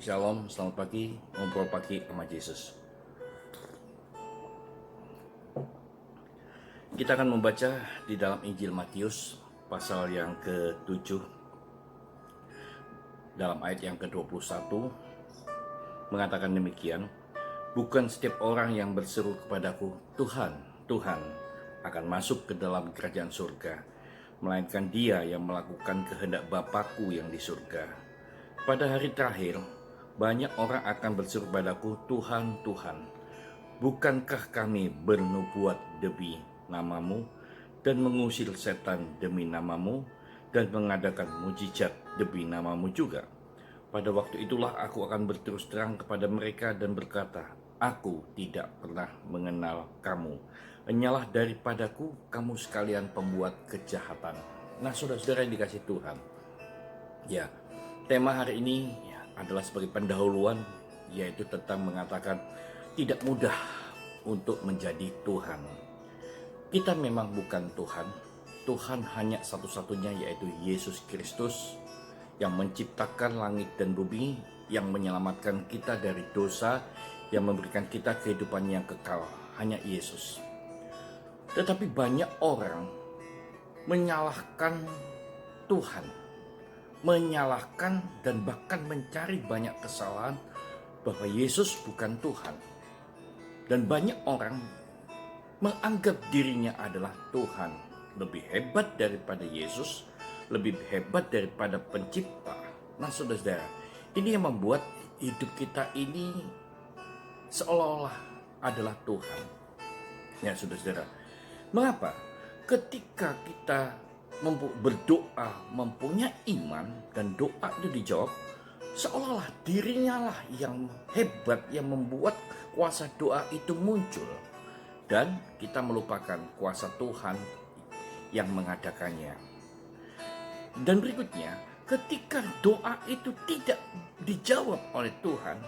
Shalom, selamat pagi, ngobrol pagi sama Yesus. Kita akan membaca di dalam Injil Matius pasal yang ke-7 dalam ayat yang ke-21 mengatakan demikian, bukan setiap orang yang berseru kepadaku, Tuhan, Tuhan, akan masuk ke dalam kerajaan surga, melainkan dia yang melakukan kehendak Bapa-Ku yang di surga. Pada hari terakhir, banyak orang akan berseru padaku, Tuhan, Tuhan, bukankah kami bernubuat demi namamu dan mengusir setan demi namamu dan mengadakan mujizat demi namamu juga? Pada waktu itulah aku akan berterus terang kepada mereka dan berkata, aku tidak pernah mengenal kamu. Enyalah daripadaku kamu sekalian pembuat kejahatan. Nah, saudara-saudara yang dikasih Tuhan, ya, tema hari ini adalah sebagai pendahuluan, yaitu tentang mengatakan tidak mudah untuk menjadi Tuhan. Kita memang bukan Tuhan. Tuhan hanya satu-satunya, yaitu Yesus Kristus yang menciptakan langit dan bumi, yang menyelamatkan kita dari dosa, yang memberikan kita kehidupan yang kekal. Hanya Yesus. Tetapi banyak orang menyalahkan Tuhan, menyalahkan dan bahkan mencari banyak kesalahan bahwa Yesus bukan Tuhan. Dan banyak orang menganggap dirinya adalah Tuhan, lebih hebat daripada Yesus, lebih hebat daripada pencipta. Nah, saudara-saudara, ini yang membuat hidup kita ini seolah-olah adalah Tuhan. Ya, saudara-saudara, mengapa? Ketika kita berdoa, mempunyai iman, dan doa itu dijawab, seolah-olah dirinya lah yang hebat, yang membuat kuasa doa itu muncul. Dan kita melupakan kuasa Tuhan yang mengadakannya. Dan berikutnya, ketika doa itu tidak dijawab oleh Tuhan,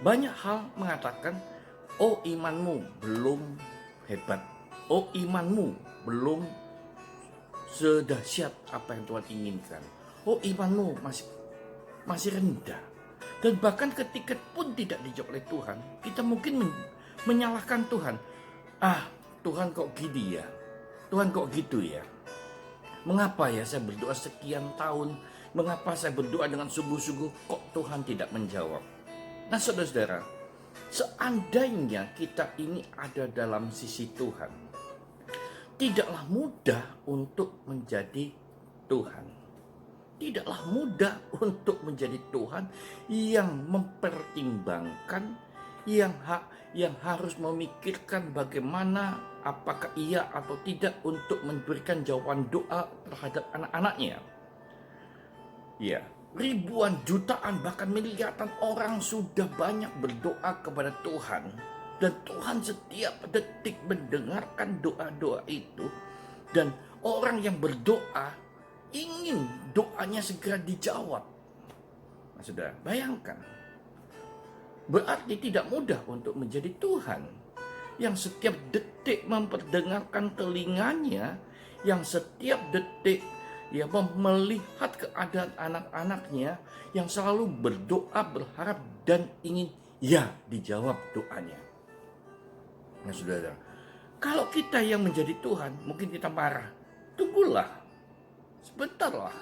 banyak hal mengatakan, oh imanmu belum hebat, oh imanmu belum sedahsyat apa yang Tuhan inginkan, oh imanmu masih rendah. Dan bahkan ketika pun tidak dijawab oleh Tuhan, kita mungkin menyalahkan Tuhan. Tuhan kok gini ya, Tuhan kok gitu ya, mengapa ya saya berdoa sekian tahun, mengapa saya berdoa dengan sungguh-sungguh kok Tuhan tidak menjawab. Nah, saudara-saudara, seandainya kita ini ada dalam sisi Tuhan, tidaklah mudah untuk menjadi Tuhan. Tidaklah mudah untuk menjadi Tuhan yang mempertimbangkan, yang harus memikirkan bagaimana apakah iya atau tidak untuk memberikan jawaban doa terhadap anak-anaknya. Ya, ribuan, jutaan, bahkan miliaran orang sudah banyak berdoa kepada Tuhan. Dan Tuhan setiap detik mendengarkan doa-doa itu. Dan orang yang berdoa ingin doanya segera dijawab. Nah, saudara, bayangkan. Berarti tidak mudah untuk menjadi Tuhan yang setiap detik memperdengarkan telinganya, yang setiap detik melihat keadaan anak-anaknya, yang selalu berdoa, berharap dan ingin dijawab doanya. Nah, saudara, kalau kita yang menjadi Tuhan, mungkin kita marah. Tunggulah, sebentarlah.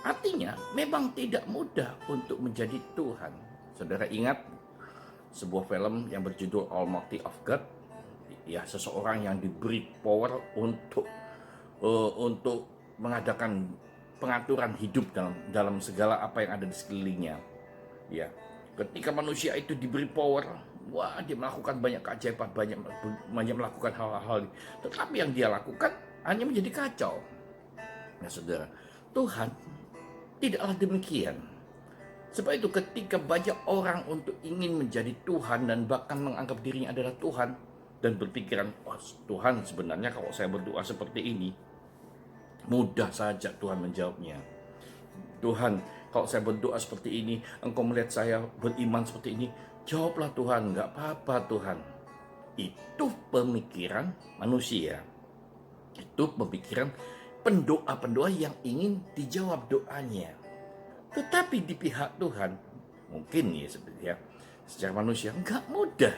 Artinya memang tidak mudah untuk menjadi Tuhan. Saudara ingat sebuah film yang berjudul Almighty of God? Ya, seseorang yang diberi power untuk mengadakan pengaturan hidup dalam segala apa yang ada di sekelilingnya. Ya, ketika manusia itu diberi power, dia melakukan banyak keajaiban, banyak melakukan hal-hal. Tetapi yang dia lakukan hanya menjadi kacau. Nah, saudara, Tuhan tidaklah demikian. Sebab itu ketika banyak orang untuk ingin menjadi Tuhan dan bahkan menganggap dirinya adalah Tuhan dan berpikiran, Tuhan sebenarnya kalau saya berdoa seperti ini, mudah saja Tuhan menjawabnya. Tuhan, kalau saya berdoa seperti ini, Engkau melihat saya beriman seperti ini, jawablah Tuhan, nggak apa-apa Tuhan. Itu pemikiran manusia. Itu pemikiran pendoa-pendoa yang ingin dijawab doanya. Tetapi di pihak Tuhan, mungkin ya sebenarnya secara manusia nggak mudah.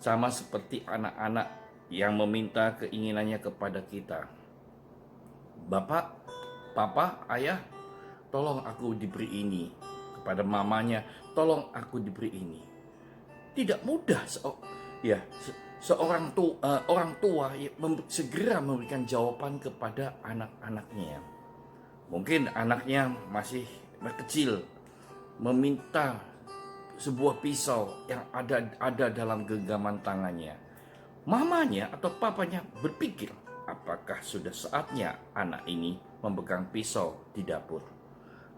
Sama seperti anak-anak yang meminta keinginannya kepada kita. Bapak, papa, ayah, tolong aku diberi ini. Kepada mamanya, tolong aku diberi ini. Tidak mudah orang tua segera memberikan jawaban kepada anak-anaknya. Mungkin anaknya masih kecil, meminta sebuah pisau yang ada dalam genggaman tangannya. Mamanya atau papanya berpikir, apakah sudah saatnya anak ini memegang pisau di dapur?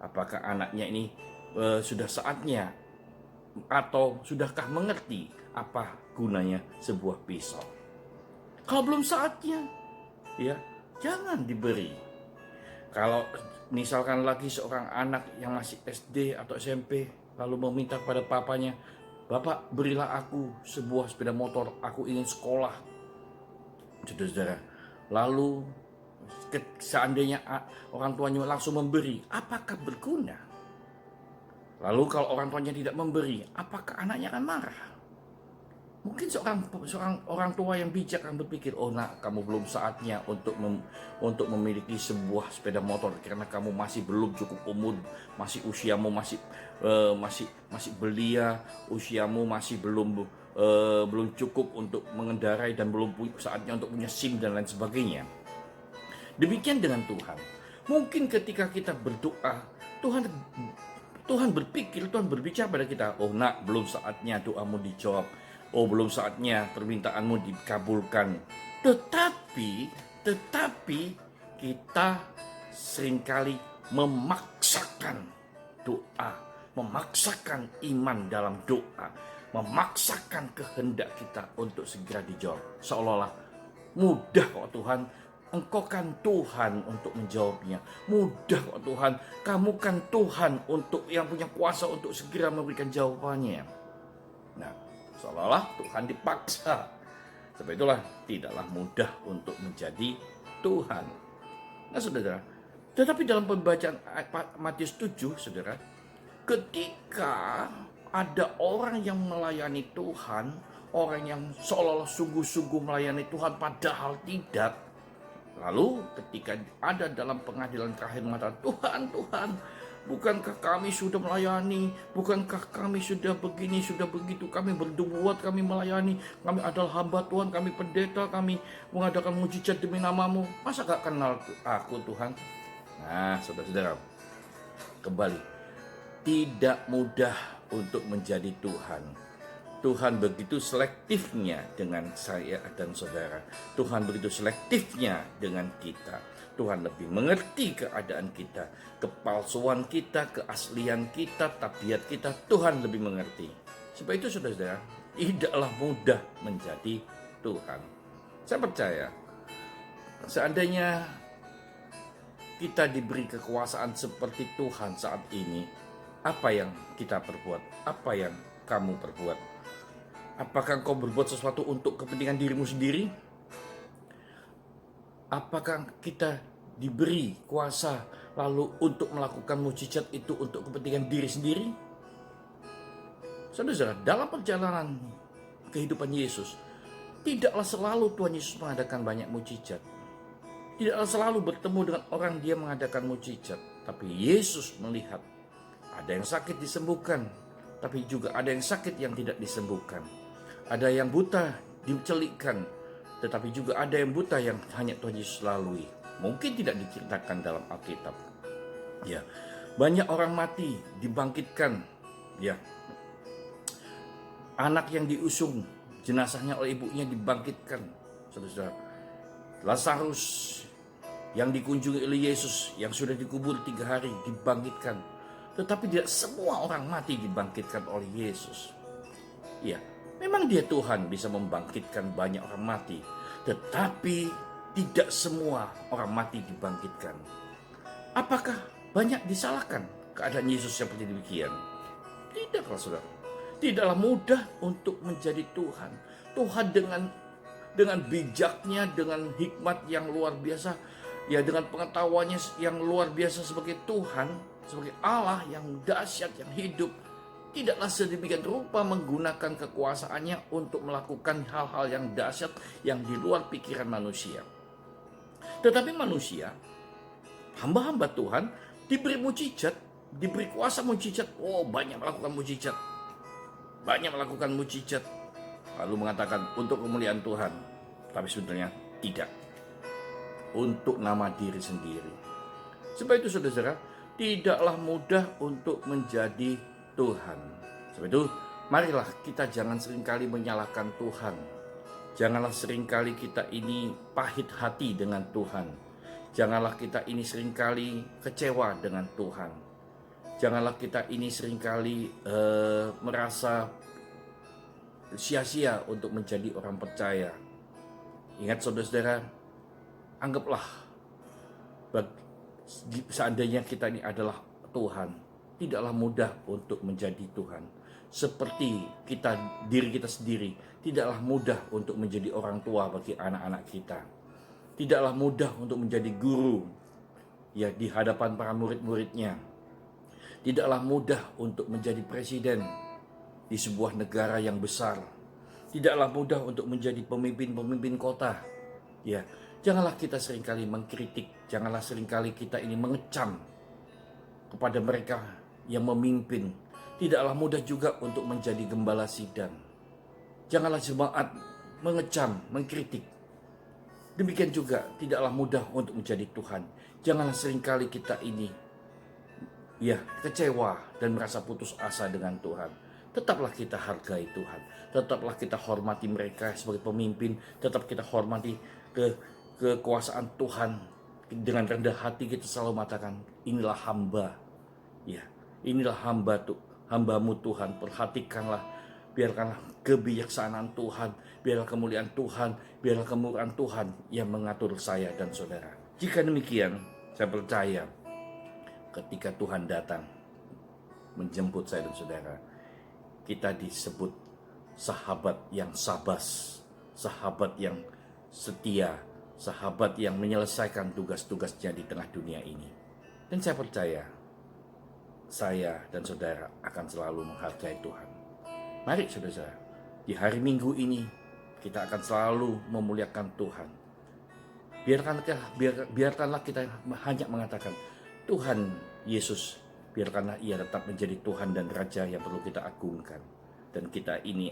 Apakah anaknya ini sudah saatnya atau sudahkah mengerti apa gunanya sebuah pisau? Kalau belum saatnya, ya jangan diberi. Kalau misalkan lagi seorang anak yang masih SD atau SMP lalu meminta kepada papanya, Bapak berilah aku sebuah sepeda motor, aku ingin sekolah. Saudara-saudara, lalu seandainya orang tuanya langsung memberi, apakah berguna? Lalu kalau orang tuanya tidak memberi, apakah anaknya akan marah? Mungkin seorang orang tua yang bijak akan berpikir, oh nak, kamu belum saatnya untuk memiliki sebuah sepeda motor karena kamu masih belum cukup umur, masih usiamu masih belia, usiamu masih belum cukup untuk mengendarai dan belum saatnya untuk punya SIM dan lain sebagainya. Demikian dengan Tuhan. Mungkin ketika kita berdoa, Tuhan berbicara pada kita, oh nak, belum saatnya doamu dijawab. Oh, belum saatnya permintaanmu dikabulkan. Tetapi kita seringkali memaksakan doa, memaksakan iman dalam doa, memaksakan kehendak kita untuk segera dijawab. Seolah-olah mudah kok Tuhan, Engkau kan Tuhan untuk menjawabnya. Mudah kok Tuhan, kamu kan Tuhan untuk yang punya kuasa untuk segera memberikan jawabannya. Nah, seolah-olah Tuhan dipaksa. Sebab itulah tidaklah mudah untuk menjadi Tuhan. Nah saudara, tetapi dalam pembacaan Matius 7, saudara, ketika ada orang yang melayani Tuhan, orang yang seolah-olah sungguh-sungguh melayani Tuhan padahal tidak. Lalu ketika ada dalam pengadilan terakhir mata, Tuhan, bukankah kami sudah melayani? Bukankah kami sudah begini, sudah begitu? Kami berbuat, kami melayani. Kami adalah hamba Tuhan, kami pendeta, kami mengadakan mujizat demi namamu. Masa gak kenal aku Tuhan? Nah, saudara-saudara, kembali. Tidak mudah untuk menjadi Tuhan. Tuhan begitu selektifnya dengan saya dan saudara. Tuhan begitu selektifnya dengan kita. Tuhan lebih mengerti keadaan kita, kepalsuan kita, keaslian kita, tabiat kita. Tuhan lebih mengerti. Sebab itu saudara-saudara, tidaklah mudah menjadi Tuhan. Saya percaya, seandainya kita diberi kekuasaan seperti Tuhan saat ini, apa yang kita perbuat? Apa yang kamu perbuat? Apakah engkau berbuat sesuatu untuk kepentingan dirimu sendiri? Apakah kita diberi kuasa lalu untuk melakukan mujizat itu untuk kepentingan diri sendiri? Saudara-saudara, dalam perjalanan kehidupan Yesus, tidaklah selalu Tuhan Yesus mengadakan banyak mujizat. Tidaklah selalu bertemu dengan orang dia mengadakan mujizat. Tapi Yesus melihat ada yang sakit disembuhkan, tapi juga ada yang sakit yang tidak disembuhkan. Ada yang buta dicelikkan, tetapi juga ada yang buta yang hanya Tuhan Yesus lalui. Mungkin tidak diceritakan dalam Alkitab. Ya, banyak orang mati dibangkitkan. Ya, anak yang diusung jenazahnya oleh ibunya dibangkitkan. Saudara, Lazarus yang dikunjungi oleh Yesus yang sudah dikubur 3 hari dibangkitkan. Tetapi tidak semua orang mati dibangkitkan oleh Yesus. Ya, memang dia Tuhan bisa membangkitkan banyak orang mati, tetapi tidak semua orang mati dibangkitkan. Apakah banyak disalahkan keadaan Yesus seperti demikian? Tidaklah saudara. Tidaklah mudah untuk menjadi Tuhan. Tuhan dengan bijaknya, dengan hikmat yang luar biasa, ya dengan pengetahuannya yang luar biasa sebagai Tuhan, sebagai Allah yang dahsyat, yang hidup, tidaklah sedemikian rupa menggunakan kekuasaannya untuk melakukan hal-hal yang dahsyat yang di luar pikiran manusia. Tetapi manusia, hamba-hamba Tuhan, diberi mujizat, diberi kuasa mujizat. Oh, banyak melakukan mujizat. Banyak melakukan mujizat. Lalu mengatakan untuk kemuliaan Tuhan. Tapi sebenarnya tidak. Untuk nama diri sendiri. Sebab itu saudara, tidaklah mudah untuk menjadi Tuhan. Sebab itu, marilah kita jangan seringkali menyalahkan Tuhan. Janganlah seringkali kita ini pahit hati dengan Tuhan. Janganlah kita ini seringkali kecewa dengan Tuhan. Janganlah kita ini seringkali merasa sia-sia untuk menjadi orang percaya. Ingat saudara-saudara, anggaplah seandainya kita ini adalah Tuhan, tidaklah mudah untuk menjadi Tuhan. Seperti diri kita sendiri, tidaklah mudah untuk menjadi orang tua bagi anak-anak kita. Tidaklah mudah untuk menjadi guru ya di hadapan para murid-muridnya. Tidaklah mudah untuk menjadi presiden di sebuah negara yang besar. Tidaklah mudah untuk menjadi pemimpin-pemimpin kota. Ya, janganlah kita seringkali mengkritik, janganlah seringkali kita ini mengecam kepada mereka yang memimpin. Tidaklah mudah juga untuk menjadi gembala sidang. Janganlah jemaat mengecam, mengkritik. Demikian juga tidaklah mudah untuk menjadi Tuhan. Janganlah seringkali kita ini kecewa dan merasa putus asa dengan Tuhan. Tetaplah kita hargai Tuhan. Tetaplah kita hormati mereka sebagai pemimpin. Tetap kita hormati kekuasaan Tuhan. Dengan rendah hati kita selalu mengatakan, inilah hamba. Ya, inilah hambamu Tuhan. Perhatikanlah, biarkanlah kebijaksanaan Tuhan, biarlah kemuliaan Tuhan, biarlah kemurahan Tuhan yang mengatur saya dan saudara. Jika demikian, saya percaya ketika Tuhan datang menjemput saya dan saudara, kita disebut sahabat yang sabas, sahabat yang setia, sahabat yang menyelesaikan tugas-tugasnya di tengah dunia ini. Dan saya percaya, saya dan saudara akan selalu menghargai Tuhan. Mari saudara, di hari Minggu ini kita akan selalu memuliakan Tuhan. Biarkanlah kita hanya mengatakan, Tuhan Yesus, biarkanlah ia tetap menjadi Tuhan dan Raja yang perlu kita agungkan. Dan kita ini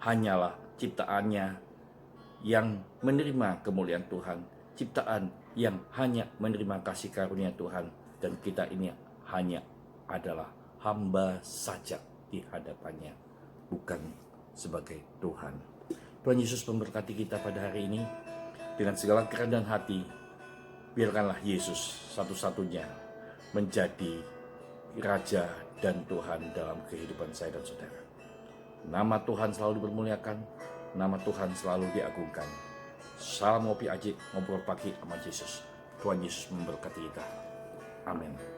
hanyalah ciptaannya yang menerima kemuliaan Tuhan, ciptaan yang hanya menerima kasih karunia Tuhan, dan kita ini hanya adalah hamba saja di hadapannya, bukan sebagai Tuhan. Tuhan Yesus memberkati kita pada hari ini. Dengan segala kerendahan hati, biarkanlah Yesus satu-satunya menjadi Raja dan Tuhan dalam kehidupan saya dan saudara. Nama Tuhan selalu dipermuliakan, nama Tuhan selalu diagungkan. Salam ngopi aji, ngobrol pagi sama Yesus. Tuhan Yesus memberkati kita. Amin.